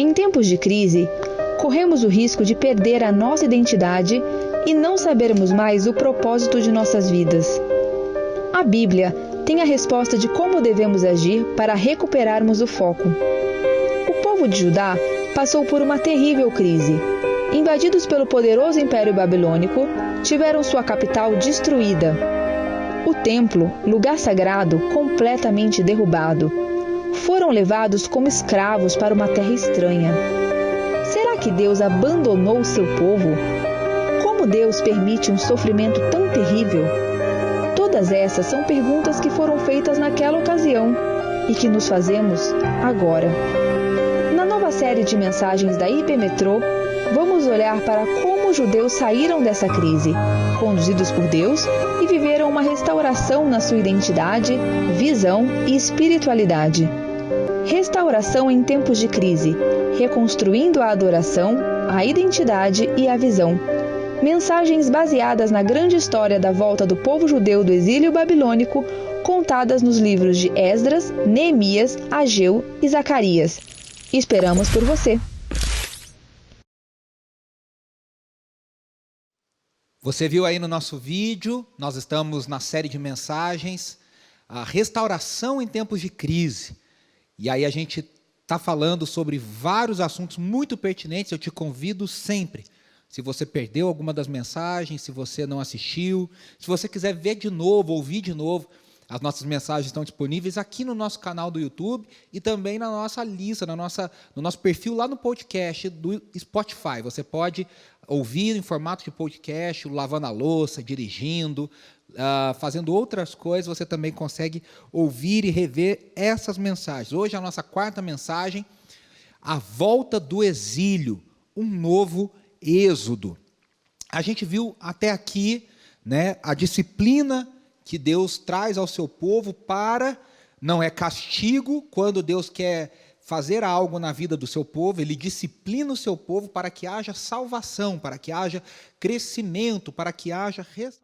Em tempos de crise, corremos o risco de perder a nossa identidade e não sabermos mais o propósito de nossas vidas. A Bíblia tem a resposta de como devemos agir para recuperarmos o foco. O povo de Judá passou por uma terrível crise. Invadidos pelo poderoso Império Babilônico, tiveram sua capital destruída. O templo, lugar sagrado, completamente derrubado. Foram levados como escravos para uma terra estranha. Será que Deus abandonou seu povo? Como Deus permite um sofrimento tão terrível? Todas essas são perguntas que foram feitas naquela ocasião e que nos fazemos agora. Na nova série de mensagens da IPMetrô, vamos olhar para como os judeus saíram dessa crise, conduzidos por Deus, e viveram uma restauração na sua identidade, visão e espiritualidade. Restauração em tempos de crise, reconstruindo a adoração, a identidade e a visão. Mensagens baseadas na grande história da volta do povo judeu do exílio babilônico, contadas nos livros de Esdras, Neemias, Ageu e Zacarias. Esperamos por você! Você viu aí no nosso vídeo, nós estamos na série de mensagens, a restauração em tempos de crise. E aí a gente está falando sobre vários assuntos muito pertinentes, eu te convido sempre. Se você perdeu alguma das mensagens, se você não assistiu, se você quiser ver de novo, ouvir de novo, as nossas mensagens estão disponíveis aqui no nosso canal do YouTube e também na nossa lista, no nosso perfil lá no podcast do Spotify. Você pode ouvir em formato de podcast, lavando a louça, dirigindo, fazendo outras coisas, você também consegue ouvir e rever essas mensagens. Hoje a nossa quarta mensagem, a volta do exílio, um novo êxodo. A gente viu até aqui, né, a disciplina que Deus traz ao seu povo não é castigo, quando Deus quer fazer algo na vida do seu povo, Ele disciplina o seu povo para que haja salvação, para que haja crescimento, para que haja restauração.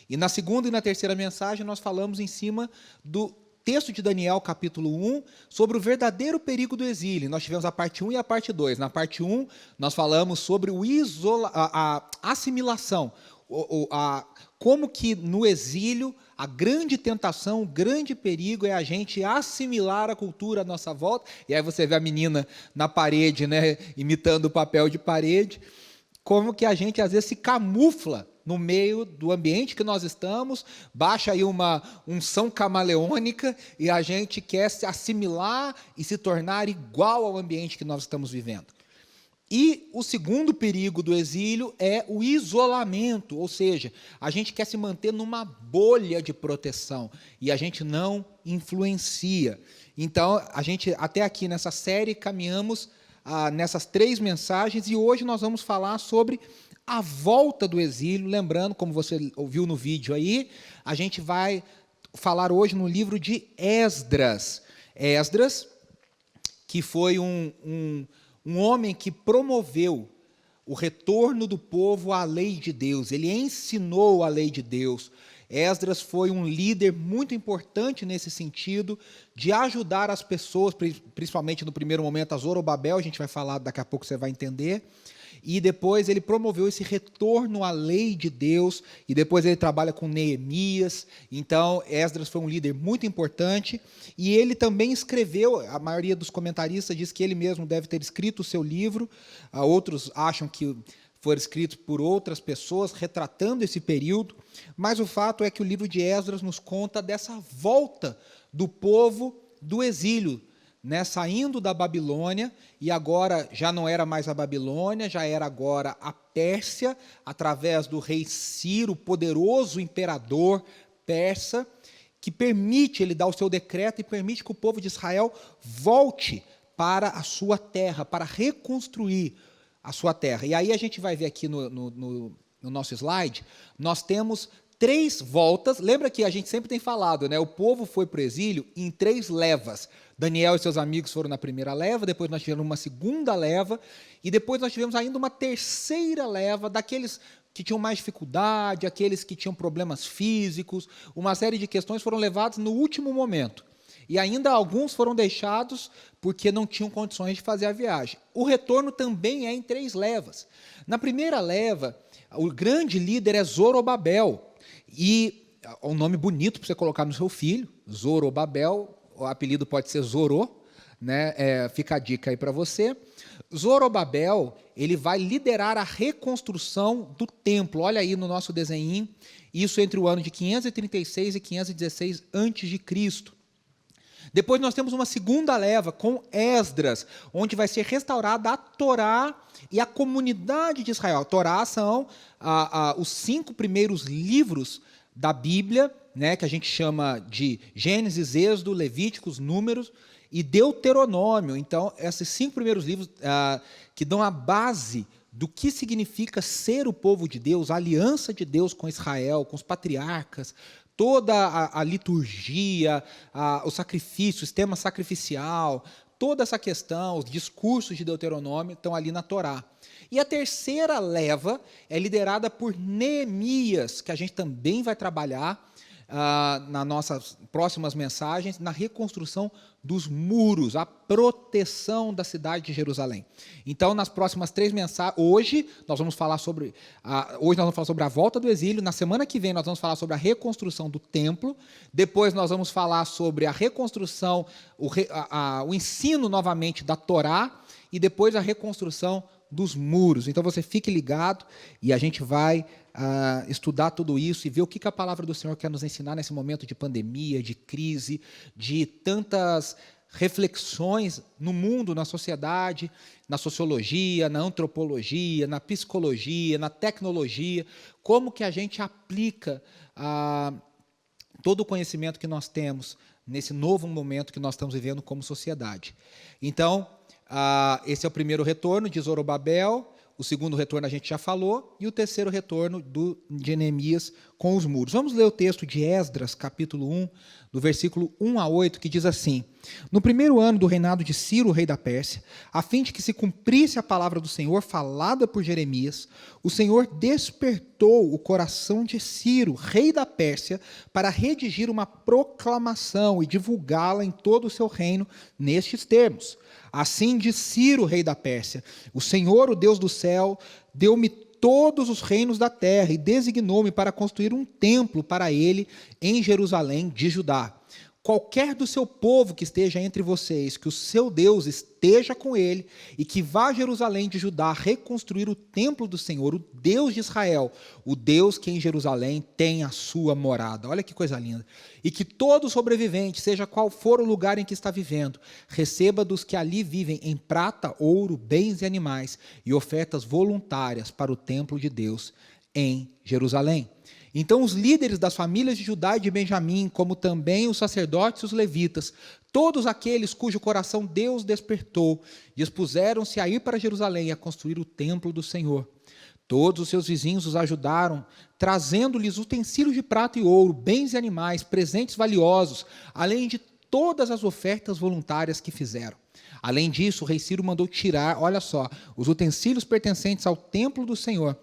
E na segunda e na terceira mensagem nós falamos em cima do texto de Daniel, capítulo 1, sobre o verdadeiro perigo do exílio. Nós tivemos a parte 1 e a parte 2. Na parte 1, nós falamos sobre a assimilação, como que no exílio a grande tentação, o grande perigo é a gente assimilar a cultura à nossa volta. E aí você vê a menina na parede, né, imitando o papel de parede, como que a gente às vezes se camufla no meio do ambiente que nós estamos, baixa aí uma unção camaleônica e a gente quer se assimilar e se tornar igual ao ambiente que nós estamos vivendo. E o segundo perigo do exílio é o isolamento, ou seja, a gente quer se manter numa bolha de proteção e a gente não influencia. Então, a gente até aqui nessa série caminhamos nessas 3 mensagens e hoje nós vamos falar sobre a volta do exílio. Lembrando, como você ouviu no vídeo aí, a gente vai falar hoje no livro de Esdras. Esdras, que foi um homem que promoveu o retorno do povo à lei de Deus. Ele ensinou a lei de Deus. Esdras foi um líder muito importante nesse sentido, de ajudar as pessoas, principalmente no primeiro momento a Zorobabel, a gente vai falar daqui a pouco, você vai entender. E depois ele promoveu esse retorno à lei de Deus, e depois ele trabalha com Neemias. Então, Esdras foi um líder muito importante, e ele também escreveu, a maioria dos comentaristas diz que ele mesmo deve ter escrito o seu livro, outros acham que foi escrito por outras pessoas, retratando esse período, mas o fato é que o livro de Esdras nos conta dessa volta do povo do exílio, né, saindo da Babilônia, e agora já não era mais a Babilônia, já era agora a Pérsia, através do rei Ciro, poderoso imperador persa, que permite, ele dá o seu decreto e permite que o povo de Israel volte para a sua terra, para reconstruir a sua terra. E aí a gente vai ver aqui no nosso slide, nós temos 3 voltas. Lembra que a gente sempre tem falado, né? O povo foi para o exílio em 3 levas. Daniel e seus amigos foram na primeira leva, depois nós tivemos uma segunda leva, e depois nós tivemos ainda uma terceira leva daqueles que tinham mais dificuldade, aqueles que tinham problemas físicos, uma série de questões foram levadas no último momento. E ainda alguns foram deixados porque não tinham condições de fazer a viagem. O retorno também é em 3 levas. Na primeira leva, o grande líder é Zorobabel. E é um nome bonito para você colocar no seu filho, Zorobabel. O apelido pode ser Zorô, né? Fica a dica aí para você. Zorobabel, ele vai liderar a reconstrução do templo. Olha aí no nosso desenho, isso entre o ano de 536 e 516 a.C. Depois nós temos uma segunda leva com Esdras, onde vai ser restaurada a Torá e a comunidade de Israel. A Torá são os 5 primeiros livros da Bíblia, né, que a gente chama de Gênesis, Êxodo, Levíticos, Números e Deuteronômio. Então, esses 5 primeiros livros que dão a base do que significa ser o povo de Deus, a aliança de Deus com Israel, com os patriarcas, toda a liturgia, o sacrifício, o sistema sacrificial, toda essa questão, os discursos de Deuteronômio estão ali na Torá. E a terceira leva é liderada por Neemias, que a gente também vai trabalhar nas nossas próximas mensagens, na reconstrução dos muros, a proteção da cidade de Jerusalém. Então, nas próximas 3 mensagens, hoje nós vamos falar sobre a volta do exílio, na semana que vem nós vamos falar sobre a reconstrução do templo, depois nós vamos falar sobre a reconstrução, o ensino novamente da Torá, e depois a reconstrução dos muros. Então você fique ligado e a gente vai estudar tudo isso e ver o que a palavra do Senhor quer nos ensinar nesse momento de pandemia, de crise, de tantas reflexões no mundo, na sociedade, na sociologia, na antropologia, na psicologia, na tecnologia, como que a gente aplica todo o conhecimento que nós temos nesse novo momento que nós estamos vivendo como sociedade. Então, esse é o primeiro retorno de Zorobabel, o segundo retorno a gente já falou, e o terceiro retorno de Neemias com os muros. Vamos ler o texto de Esdras, capítulo 1, do versículo 1 a 8, que diz assim: No primeiro ano do reinado de Ciro, rei da Pérsia, a fim de que se cumprisse a palavra do Senhor falada por Jeremias, o Senhor despertou o coração de Ciro, rei da Pérsia, para redigir uma proclamação e divulgá-la em todo o seu reino nestes termos. Assim diz Ciro, rei da Pérsia: O Senhor, o Deus do céu, deu-me todos os reinos da terra e designou-me para construir um templo para ele em Jerusalém de Judá. Qualquer do seu povo que esteja entre vocês, que o seu Deus esteja com ele e que vá a Jerusalém de Judá reconstruir o templo do Senhor, o Deus de Israel, o Deus que em Jerusalém tem a sua morada. Olha que coisa linda. E que todo sobrevivente, seja qual for o lugar em que está vivendo, receba dos que ali vivem em prata, ouro, bens e animais e ofertas voluntárias para o templo de Deus em Jerusalém. Então os líderes das famílias de Judá e de Benjamim, como também os sacerdotes e os levitas, todos aqueles cujo coração Deus despertou, dispuseram-se a ir para Jerusalém e a construir o templo do Senhor. Todos os seus vizinhos os ajudaram, trazendo-lhes utensílios de prata e ouro, bens e animais, presentes valiosos, além de todas as ofertas voluntárias que fizeram. Além disso, o rei Ciro mandou tirar, olha só, os utensílios pertencentes ao templo do Senhor,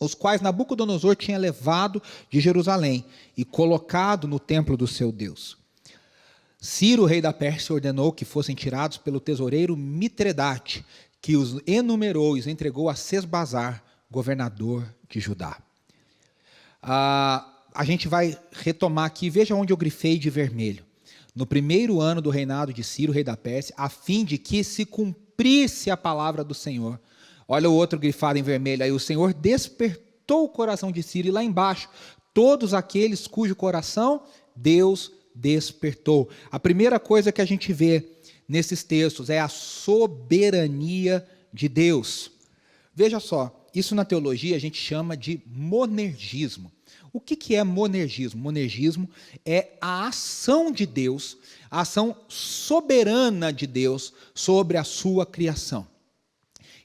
os quais Nabucodonosor tinha levado de Jerusalém e colocado no templo do seu Deus. Ciro, rei da Pérsia, ordenou que fossem tirados pelo tesoureiro Mitredate, que os enumerou e os entregou a Sesbazar, governador de Judá. A gente vai retomar aqui, veja onde eu grifei de vermelho. No primeiro ano do reinado de Ciro, rei da Pérsia, a fim de que se cumprisse a palavra do Senhor. Olha o outro grifado em vermelho aí. O Senhor despertou o coração de Ciro. E lá embaixo, todos aqueles cujo coração Deus despertou. A primeira coisa que a gente vê nesses textos é a soberania de Deus. Veja só, isso na teologia a gente chama de monergismo. O que é monergismo? Monergismo é a ação de Deus, a ação soberana de Deus sobre a sua criação.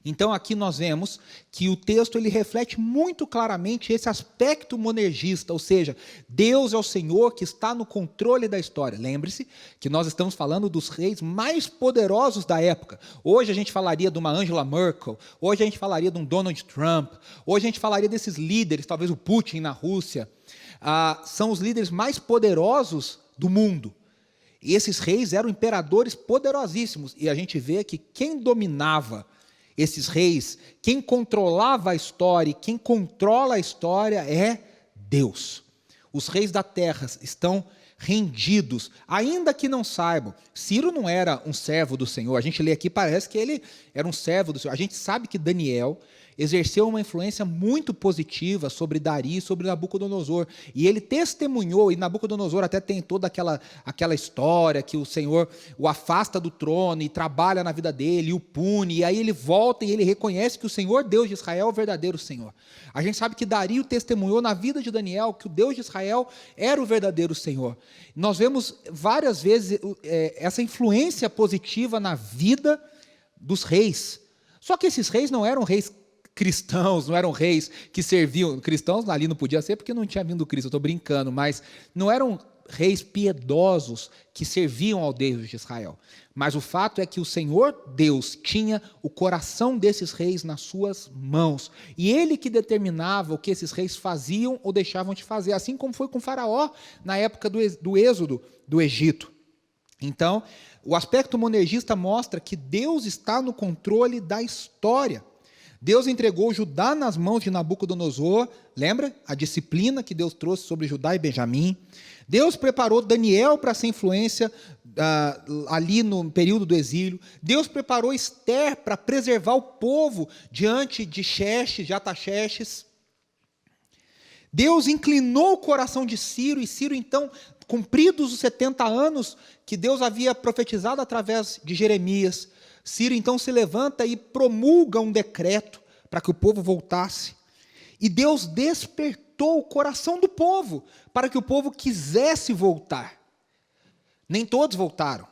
Então aqui nós vemos que o texto ele reflete muito claramente esse aspecto monergista, ou seja, Deus é o Senhor que está no controle da história. Lembre-se que nós estamos falando dos reis mais poderosos da época. Hoje a gente falaria de uma Angela Merkel, hoje a gente falaria de um Donald Trump, hoje a gente falaria desses líderes, talvez o Putin na Rússia. São os líderes mais poderosos do mundo. E esses reis eram imperadores poderosíssimos. E a gente vê que quem dominava esses reis, quem controlava a história e quem controla a história é Deus. Os reis da terra estão rendidos, ainda que não saibam. Ciro não era um servo do Senhor. A gente lê aqui, parece que ele era um servo do Senhor. A gente sabe que Daniel exerceu uma influência muito positiva sobre Dario e sobre Nabucodonosor. E ele testemunhou, e Nabucodonosor até tem toda aquela história que o Senhor o afasta do trono e trabalha na vida dele, e o pune, e aí ele volta e ele reconhece que o Senhor, Deus de Israel, é o verdadeiro Senhor. A gente sabe que Dario testemunhou na vida de Daniel que o Deus de Israel era o verdadeiro Senhor. Nós vemos várias vezes essa influência positiva na vida dos reis. Só que esses reis não eram reis cristãos, não eram reis que serviam, cristãos ali não podia ser porque não tinha vindo Cristo, eu estou brincando, mas não eram reis piedosos que serviam ao Deus de Israel. Mas o fato é que o Senhor Deus tinha o coração desses reis nas suas mãos, e ele que determinava o que esses reis faziam ou deixavam de fazer, assim como foi com Faraó na época do êxodo do Egito. Então, o aspecto monergista mostra que Deus está no controle da história. Deus entregou Judá nas mãos de Nabucodonosor, lembra? A disciplina que Deus trouxe sobre Judá e Benjamim. Deus preparou Daniel para ser influência ali no período do exílio. Deus preparou Esther para preservar o povo diante de Artaxerxes. Deus inclinou o coração de Ciro, e Ciro, então, cumpridos os 70 anos que Deus havia profetizado através de Jeremias, Ciro então se levanta e promulga um decreto para que o povo voltasse. E Deus despertou o coração do povo para que o povo quisesse voltar. Nem todos voltaram.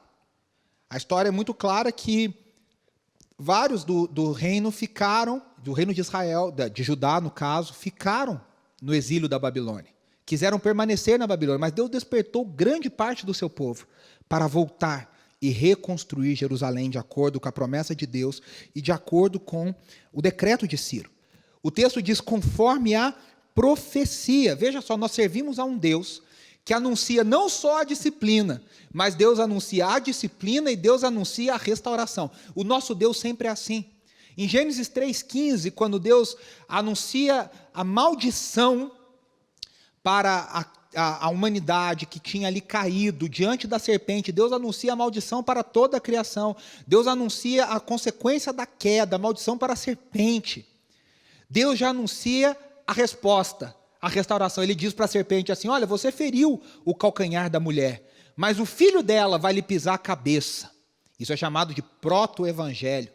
A história é muito clara que vários do reino ficaram, do reino de Israel, de Judá no caso, ficaram no exílio da Babilônia. Quiseram permanecer na Babilônia, mas Deus despertou grande parte do seu povo para voltar e reconstruir Jerusalém de acordo com a promessa de Deus e de acordo com o decreto de Ciro. O texto diz, conforme a profecia. Veja só, nós servimos a um Deus que anuncia não só a disciplina, mas Deus anuncia a disciplina e Deus anuncia a restauração. O nosso Deus sempre é assim. Em Gênesis 3,15, quando Deus anuncia a maldição para a humanidade que tinha ali caído diante da serpente, Deus anuncia a maldição para toda a criação. Deus anuncia a consequência da queda, a maldição para a serpente. Deus já anuncia a resposta, a restauração. Ele diz para a serpente assim, olha, você feriu o calcanhar da mulher, mas o filho dela vai lhe pisar a cabeça. Isso é chamado de proto-evangelho.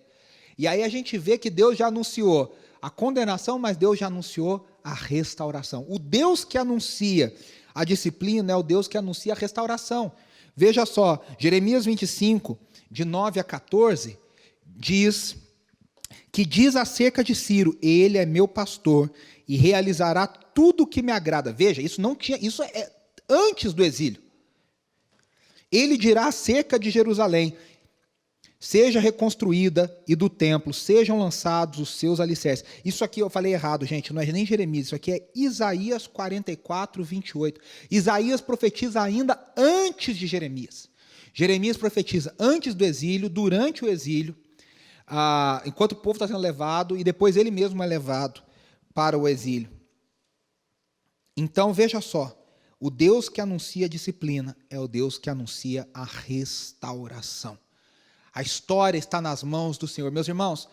E aí a gente vê que Deus já anunciou a condenação, mas Deus já anunciou a restauração. O Deus que anuncia a disciplina é o Deus que anuncia a restauração. Veja só, Jeremias 25, de 9 a 14, diz acerca de Ciro, ele é meu pastor e realizará tudo o que me agrada. Veja, isso é antes do exílio. Ele dirá acerca de Jerusalém, seja reconstruída, e do templo sejam lançados os seus alicerces. Isso aqui eu falei errado, gente, não é nem Jeremias, isso aqui é Isaías 44, 28. Isaías profetiza ainda antes de Jeremias. Jeremias profetiza antes do exílio, durante o exílio, enquanto o povo está sendo levado, e depois ele mesmo é levado para o exílio. Então, veja só, o Deus que anuncia a disciplina é o Deus que anuncia a restauração. A história está nas mãos do Senhor. Meus irmãos,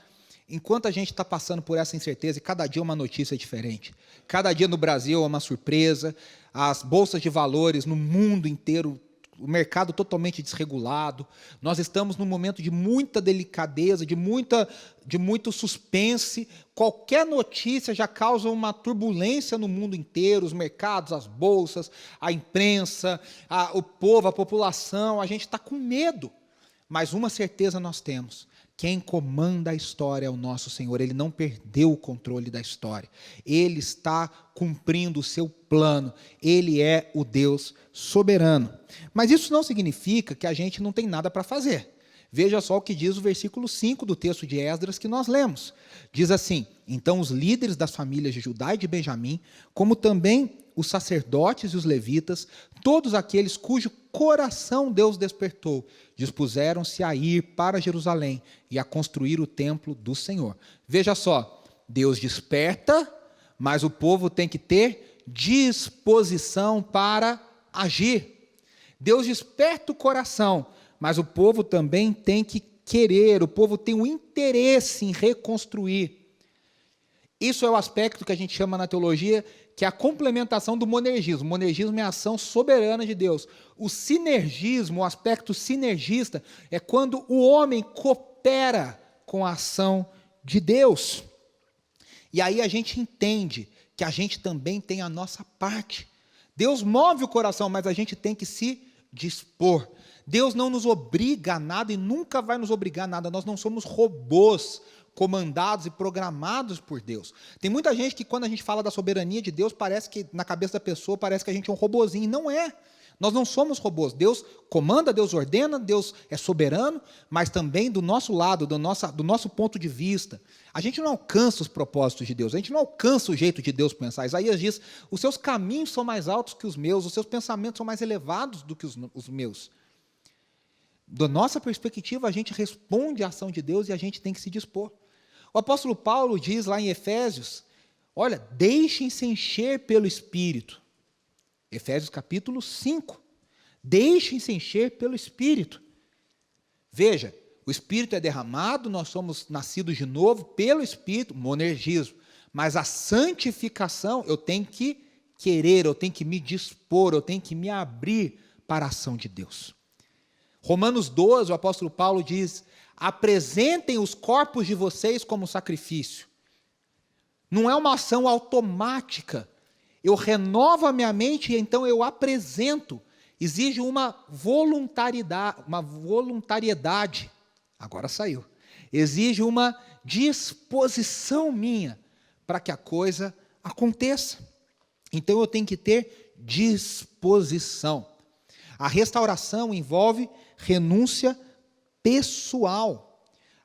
enquanto a gente está passando por essa incerteza, e cada dia uma notícia diferente, cada dia no Brasil é uma surpresa, as bolsas de valores no mundo inteiro, o mercado totalmente desregulado, nós estamos num momento de muita delicadeza, de muito suspense, qualquer notícia já causa uma turbulência no mundo inteiro, os mercados, as bolsas, a imprensa, o povo, a população, a gente está com medo. Mas uma certeza nós temos, quem comanda a história é o nosso Senhor, Ele não perdeu o controle da história, Ele está cumprindo o seu plano, Ele é o Deus soberano. Mas isso não significa que a gente não tem nada para fazer. Veja só o que diz o versículo 5 do texto de Esdras que nós lemos. Diz assim, então os líderes das famílias de Judá e de Benjamim, como também os sacerdotes e os levitas, todos aqueles cujo coração Deus despertou, dispuseram-se a ir para Jerusalém e a construir o templo do Senhor. Veja só, Deus desperta, mas o povo tem que ter disposição para agir. Deus desperta o coração, mas o povo também tem que querer, o povo tem um interesse em reconstruir. Isso é o aspecto que a gente chama na teologia, que é a complementação do monergismo. O monergismo é a ação soberana de Deus. O sinergismo, o aspecto sinergista, é quando o homem coopera com a ação de Deus. E aí a gente entende que a gente também tem a nossa parte. Deus move o coração, mas a gente tem que se dispor. Deus não nos obriga a nada e nunca vai nos obrigar a nada. Nós não somos robôs comandados e programados por Deus. Tem muita gente que, quando a gente fala da soberania de Deus, parece que, na cabeça da pessoa, parece que a gente é um robozinho. Não é. Nós não somos robôs. Deus comanda, Deus ordena, Deus é soberano, mas também do nosso lado, do nosso ponto de vista. A gente não alcança os propósitos de Deus, a gente não alcança o jeito de Deus pensar. Isaías diz, os seus caminhos são mais altos que os meus, os seus pensamentos são mais elevados do que os meus. Da nossa perspectiva, a gente responde à ação de Deus e a gente tem que se dispor. O apóstolo Paulo diz lá em Efésios, olha, deixem-se encher pelo Espírito. Efésios capítulo 5. Deixem-se encher pelo Espírito. Veja, o Espírito é derramado, nós somos nascidos de novo pelo Espírito, monergismo. Mas a santificação, eu tenho que querer, eu tenho que me dispor, eu tenho que me abrir para a ação de Deus. Romanos 12, o apóstolo Paulo diz, apresentem os corpos de vocês como sacrifício. Não é uma ação automática. Eu renovo a minha mente e então eu apresento. Exige uma voluntariedade. Agora saiu. Exige uma disposição minha para que a coisa aconteça. Então eu tenho que ter disposição. A restauração envolve renúncia pessoal.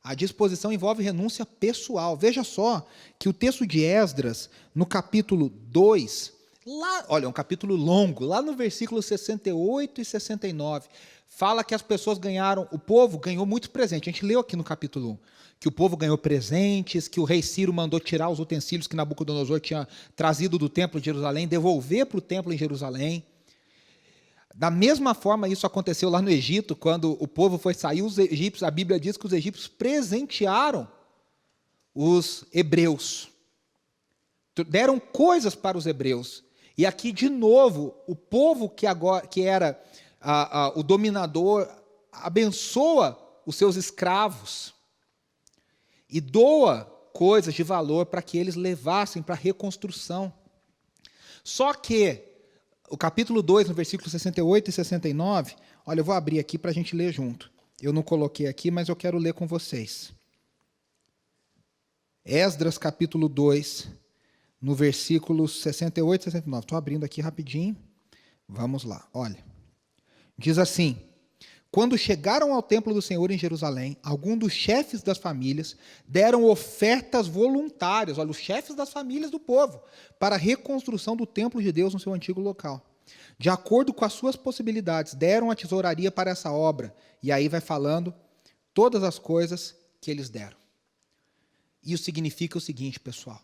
A disposição envolve renúncia pessoal. Veja só que o texto de Esdras, no capítulo 2, lá, olha, um capítulo longo, lá no versículo 68 e 69, fala que as pessoas ganharam, o povo ganhou muitos presentes. A gente leu aqui no capítulo 1, que o povo ganhou presentes, que o rei Ciro mandou tirar os utensílios que Nabucodonosor tinha trazido do templo de Jerusalém, devolver para o templo em Jerusalém. Da mesma forma, isso aconteceu lá no Egito, quando o povo foi sair, os egípcios, a Bíblia diz que os egípcios presentearam os hebreus. Deram coisas para os hebreus. E aqui, de novo, o povo que era o dominador abençoa os seus escravos e doa coisas de valor para que eles levassem para a reconstrução. Só que o capítulo 2, no versículo 68 e 69, olha, eu vou abrir aqui para a gente ler junto. Eu não coloquei aqui, mas eu quero ler com vocês. Esdras, capítulo 2, no versículo 68 e 69. Estou abrindo aqui rapidinho. Vamos lá, olha. Diz assim, quando chegaram ao templo do Senhor em Jerusalém, alguns dos chefes das famílias deram ofertas voluntárias, olha, os chefes das famílias do povo, para a reconstrução do templo de Deus no seu antigo local. De acordo com as suas possibilidades, deram a tesouraria para essa obra. E aí vai falando todas as coisas que eles deram. Isso significa o seguinte, pessoal.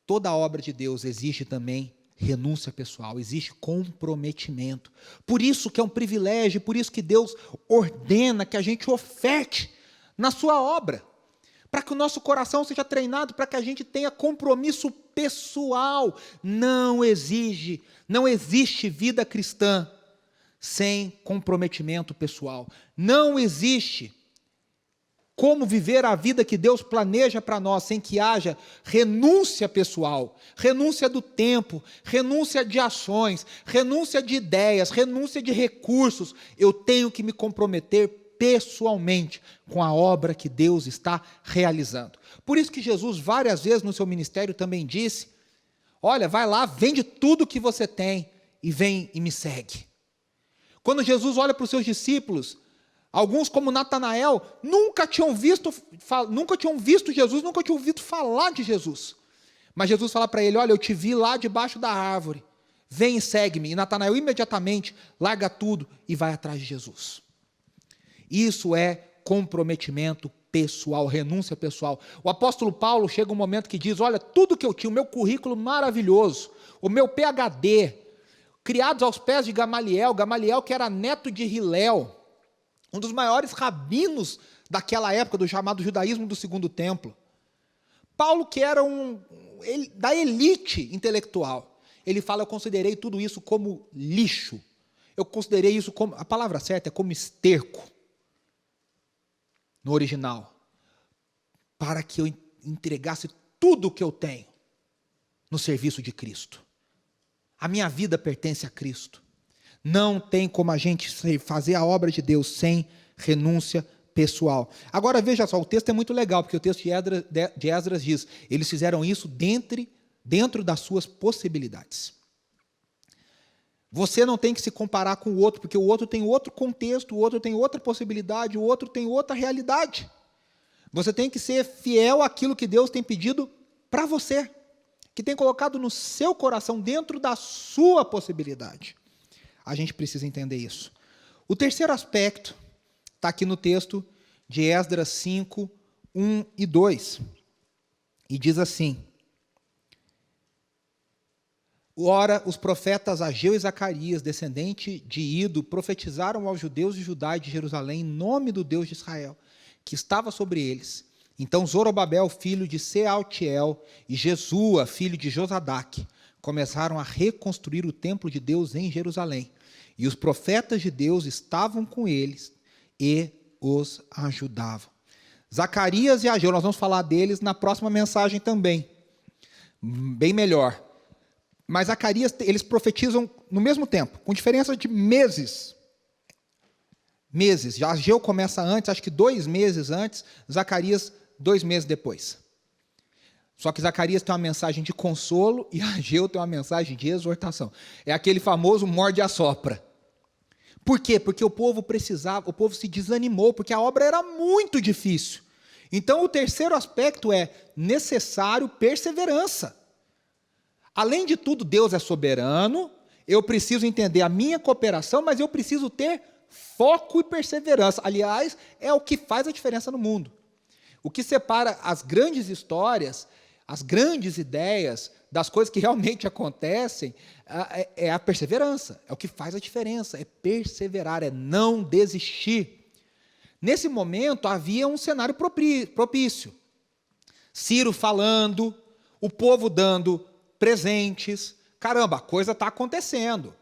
Toda obra de Deus exige também renúncia pessoal, existe comprometimento. Por isso que é um privilégio, por isso que Deus ordena que a gente oferte na sua obra, para que o nosso coração seja treinado, para que a gente tenha compromisso pessoal. Não existe vida cristã sem comprometimento pessoal. Não existe como viver a vida que Deus planeja para nós sem que haja renúncia pessoal, renúncia do tempo, renúncia de ações, renúncia de ideias, renúncia de recursos. Eu tenho que me comprometer pessoalmente com a obra que Deus está realizando. Por isso que Jesus várias vezes no seu ministério também disse, olha, vai lá, vende tudo que você tem e vem e me segue. Quando Jesus olha para os seus discípulos, alguns, como Natanael, nunca tinham visto Jesus, nunca tinham ouvido falar de Jesus. Mas Jesus fala para ele, olha, eu te vi lá debaixo da árvore, Vem e segue-me. E Natanael imediatamente larga tudo e vai atrás de Jesus. Isso é comprometimento pessoal, renúncia pessoal. O apóstolo Paulo chega um momento que diz, olha, tudo que eu tinha, o meu currículo maravilhoso, o meu PhD, criados aos pés de Gamaliel, Gamaliel que era neto de Hilel, um dos maiores rabinos daquela época, do chamado judaísmo do Segundo Templo. Paulo, que era da elite intelectual, ele fala, eu considerei tudo isso como lixo, eu considerei isso como, a palavra certa é como esterco, no original, para que eu entregasse tudo o que eu tenho no serviço de Cristo. A minha vida pertence a Cristo. Não tem como a gente fazer a obra de Deus sem renúncia pessoal. Agora veja só, o texto é muito legal, porque o texto de Esdras diz, eles fizeram isso dentro das suas possibilidades. Você não tem que se comparar com o outro, porque o outro tem outro contexto, o outro tem outra possibilidade, o outro tem outra realidade. Você tem que ser fiel àquilo que Deus tem pedido para você, que tem colocado no seu coração, dentro da sua possibilidade. A gente precisa entender isso. O terceiro aspecto está aqui no texto de Esdras 5, 1 e 2. E diz assim, ora, os profetas Ageu e Zacarias, descendente de Ido, profetizaram aos judeus de Judá e de Jerusalém, em nome do Deus de Israel, que estava sobre eles. Então Zorobabel, filho de Sealtiel, e Jesua, filho de Josadaque, começaram a reconstruir o templo de Deus em Jerusalém. E os profetas de Deus estavam com eles e os ajudavam. Zacarias e Ageu, nós vamos falar deles na próxima mensagem também, bem melhor. Mas Zacarias, eles profetizam no mesmo tempo, com diferença de meses. Já Ageu começa antes, acho que 2 meses antes, Zacarias 2 meses depois. Só que Zacarias tem uma mensagem de consolo e Ageu tem uma mensagem de exortação. É aquele famoso morde e assopra. Por quê? Porque o povo precisava, o povo se desanimou, porque a obra era muito difícil. Então o terceiro aspecto é necessário perseverança. Além de tudo, Deus é soberano, eu preciso entender a minha cooperação, mas eu preciso ter foco e perseverança. Aliás, é o que faz a diferença no mundo. O que separa as grandes histórias, as grandes ideias, das coisas que realmente acontecem, é a perseverança. É o que faz a diferença, é perseverar, é não desistir. Nesse momento, havia um cenário propício. Ciro falando, o povo dando presentes. Caramba, a coisa está acontecendo.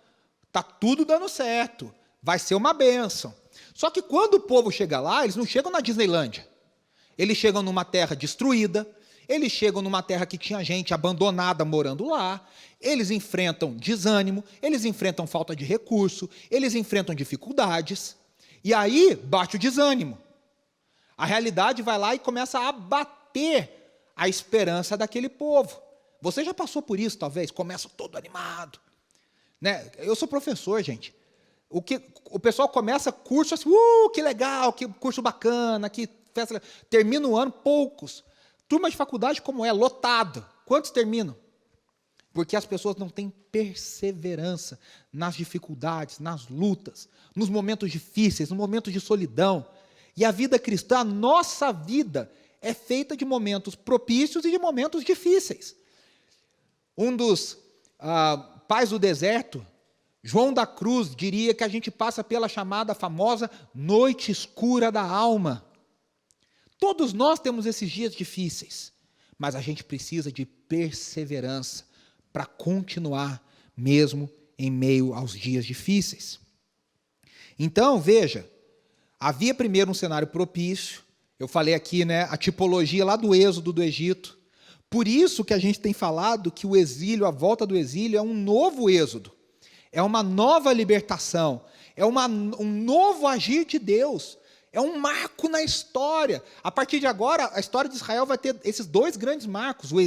Está tudo dando certo. Vai ser uma bênção. Só que quando o povo chega lá, eles não chegam na Disneylândia. Eles chegam numa terra destruída, eles chegam numa terra que tinha gente abandonada morando lá, eles enfrentam desânimo, eles enfrentam falta de recurso, eles enfrentam dificuldades, e aí bate o desânimo. A realidade vai lá e começa a abater a esperança daquele povo. Você já passou por isso, talvez? Começa todo animado. Né? Eu sou professor, gente. O pessoal começa curso assim, que legal, que curso bacana, que festa. Termina o ano, poucos. Turma de faculdade como é, lotado. Quantos terminam? Porque as pessoas não têm perseverança nas dificuldades, nas lutas, nos momentos difíceis, nos momentos de solidão. E a vida cristã, a nossa vida, é feita de momentos propícios e de momentos difíceis. Um dos pais do deserto, João da Cruz, diria que a gente passa pela chamada famosa noite escura da alma. Todos nós temos esses dias difíceis, mas a gente precisa de perseverança para continuar mesmo em meio aos dias difíceis. Então, veja, havia primeiro um cenário propício, eu falei aqui, né, a tipologia lá do êxodo do Egito. Por isso que a gente tem falado que o exílio, a volta do exílio é um novo êxodo, é uma nova libertação, é um novo agir de Deus. É um marco na história. A partir de agora, a história de Israel vai ter esses 2 grandes marcos, o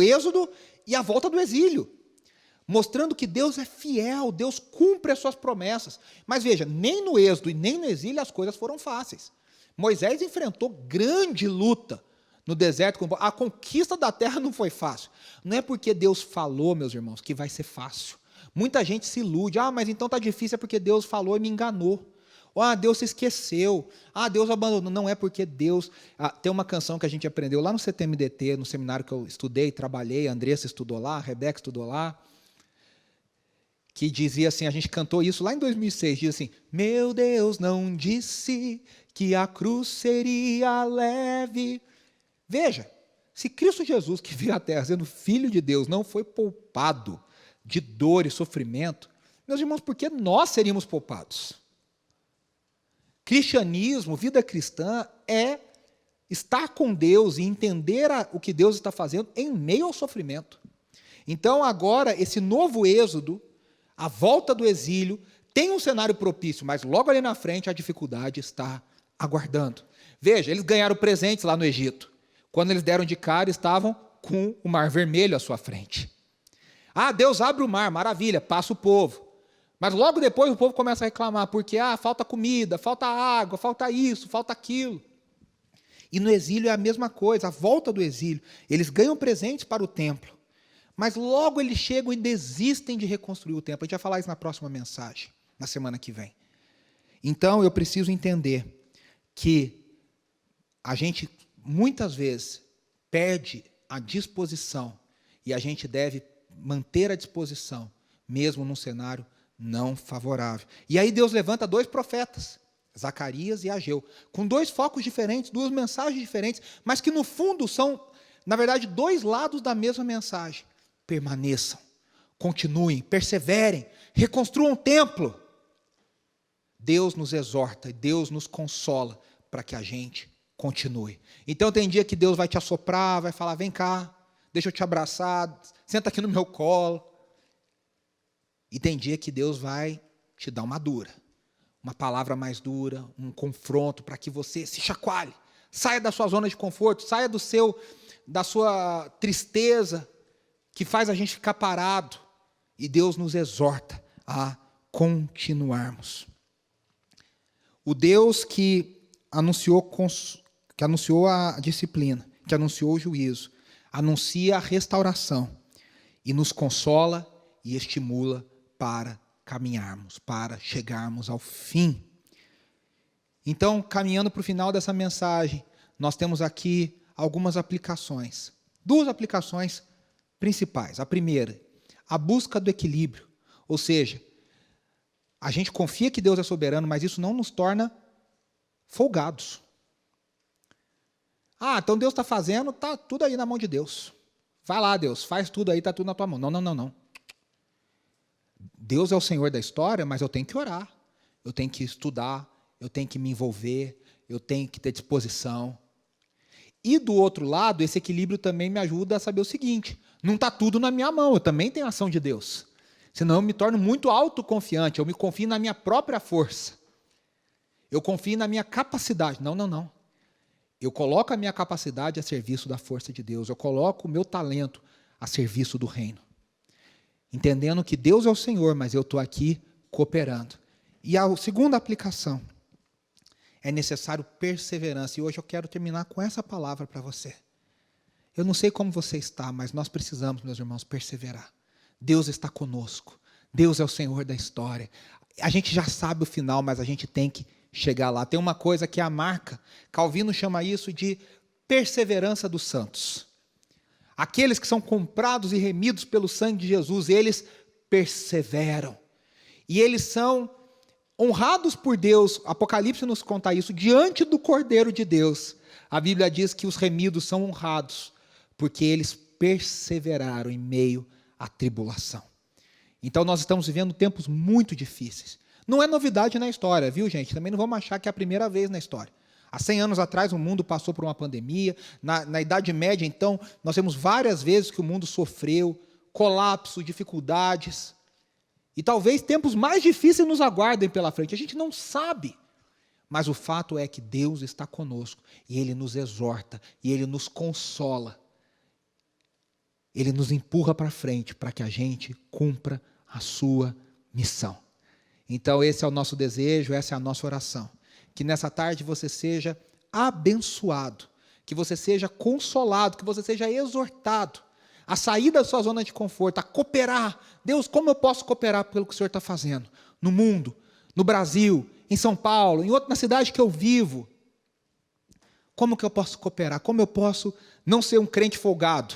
êxodo e a volta do exílio. Mostrando que Deus é fiel, Deus cumpre as suas promessas. Mas veja, nem no êxodo e nem no exílio as coisas foram fáceis. Moisés enfrentou grande luta no deserto. A conquista da terra não foi fácil. Não é porque Deus falou, meus irmãos, que vai ser fácil. Muita gente se ilude. Mas então está difícil, é porque Deus falou e me enganou. Deus se esqueceu. Deus abandonou. Não é porque Deus... tem uma canção que a gente aprendeu lá no CTMDT, no seminário que eu estudei, trabalhei, a Andressa estudou lá, a Rebeca estudou lá, que dizia assim, a gente cantou isso lá em 2006, diz assim: meu Deus não disse que a cruz seria leve. Veja, se Cristo Jesus, que veio à Terra sendo Filho de Deus, não foi poupado de dor e sofrimento, meus irmãos, por que nós seríamos poupados? Cristianismo, vida cristã, é estar com Deus e entender o que Deus está fazendo em meio ao sofrimento. Então, agora, esse novo êxodo, a volta do exílio, tem um cenário propício, mas logo ali na frente a dificuldade está aguardando. Veja, eles ganharam presentes lá no Egito. Quando eles deram de cara, estavam com o Mar Vermelho à sua frente. Deus abre o mar, maravilha, passa o povo. Mas logo depois o povo começa a reclamar, porque falta comida, falta água, falta isso, falta aquilo. E no exílio é a mesma coisa, a volta do exílio. Eles ganham presentes para o templo, mas logo eles chegam e desistem de reconstruir o templo. A gente vai falar isso na próxima mensagem, na semana que vem. Então eu preciso entender que a gente muitas vezes perde a disposição e a gente deve manter a disposição, mesmo num cenário não favorável. E aí Deus levanta 2 profetas, Zacarias e Ageu, com 2 focos diferentes, 2 mensagens diferentes, mas que no fundo são, na verdade, 2 lados da mesma mensagem. Permaneçam, continuem, perseverem, reconstruam o templo. Deus nos exorta e Deus nos consola para que a gente continue. Então tem dia que Deus vai te assoprar, vai falar: vem cá, deixa eu te abraçar, senta aqui no meu colo. E tem dia que Deus vai te dar uma dura, uma palavra mais dura, um confronto para que você se chacoalhe, saia da sua zona de conforto, saia da sua tristeza, que faz a gente ficar parado. E Deus nos exorta a continuarmos. O Deus que anunciou a disciplina, que anunciou o juízo, anuncia a restauração e nos consola e estimula para caminharmos, para chegarmos ao fim. Então, caminhando para o final dessa mensagem, nós temos aqui algumas aplicações. 2 aplicações principais. A primeira, a busca do equilíbrio. Ou seja, a gente confia que Deus é soberano, mas isso não nos torna folgados. Então Deus está fazendo, está tudo aí na mão de Deus. Vai lá, Deus, faz tudo aí, está tudo na tua mão. Não. Deus é o Senhor da história, mas eu tenho que orar, eu tenho que estudar, eu tenho que me envolver, eu tenho que ter disposição. E do outro lado, esse equilíbrio também me ajuda a saber o seguinte: não está tudo na minha mão, eu também tenho a ação de Deus. Senão eu me torno muito autoconfiante, eu me confio na minha própria força. Eu confio na minha capacidade. Não. Eu coloco a minha capacidade a serviço da força de Deus, eu coloco o meu talento a serviço do reino. Entendendo que Deus é o Senhor, mas eu estou aqui cooperando. E a segunda aplicação, é necessário perseverança. E hoje eu quero terminar com essa palavra para você. Eu não sei como você está, mas nós precisamos, meus irmãos, perseverar. Deus está conosco. Deus é o Senhor da história. A gente já sabe o final, mas a gente tem que chegar lá. Tem uma coisa que é a marca. Calvino chama isso de perseverança dos santos. Aqueles que são comprados e remidos pelo sangue de Jesus, eles perseveram. E eles são honrados por Deus. Apocalipse nos conta isso, diante do Cordeiro de Deus. A Bíblia diz que os remidos são honrados, porque eles perseveraram em meio à tribulação. Então nós estamos vivendo tempos muito difíceis. Não é novidade na história, viu, gente? Também não vamos achar que é a primeira vez na história. Há 100 anos atrás o mundo passou por uma pandemia. Na Idade Média, então, nós temos várias vezes que o mundo sofreu colapso, dificuldades. E talvez tempos mais difíceis nos aguardem pela frente. A gente não sabe. Mas o fato é que Deus está conosco. E Ele nos exorta. E Ele nos consola. Ele nos empurra para frente para que a gente cumpra a sua missão. Então esse é o nosso desejo, essa é a nossa oração. Que nessa tarde você seja abençoado, que você seja consolado, que você seja exortado a sair da sua zona de conforto, a cooperar. Deus, como eu posso cooperar pelo que o Senhor está fazendo? No mundo, no Brasil, em São Paulo, na cidade que eu vivo. Como que eu posso cooperar? Como eu posso não ser um crente folgado?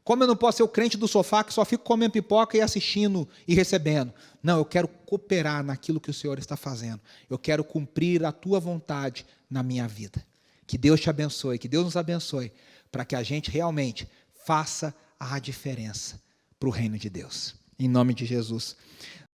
Como eu não posso ser o crente do sofá que só fica comendo pipoca e assistindo e recebendo? Não, eu quero cooperar naquilo que o Senhor está fazendo. Eu quero cumprir a tua vontade na minha vida. Que Deus te abençoe, que Deus nos abençoe, para que a gente realmente faça a diferença para o reino de Deus. Em nome de Jesus.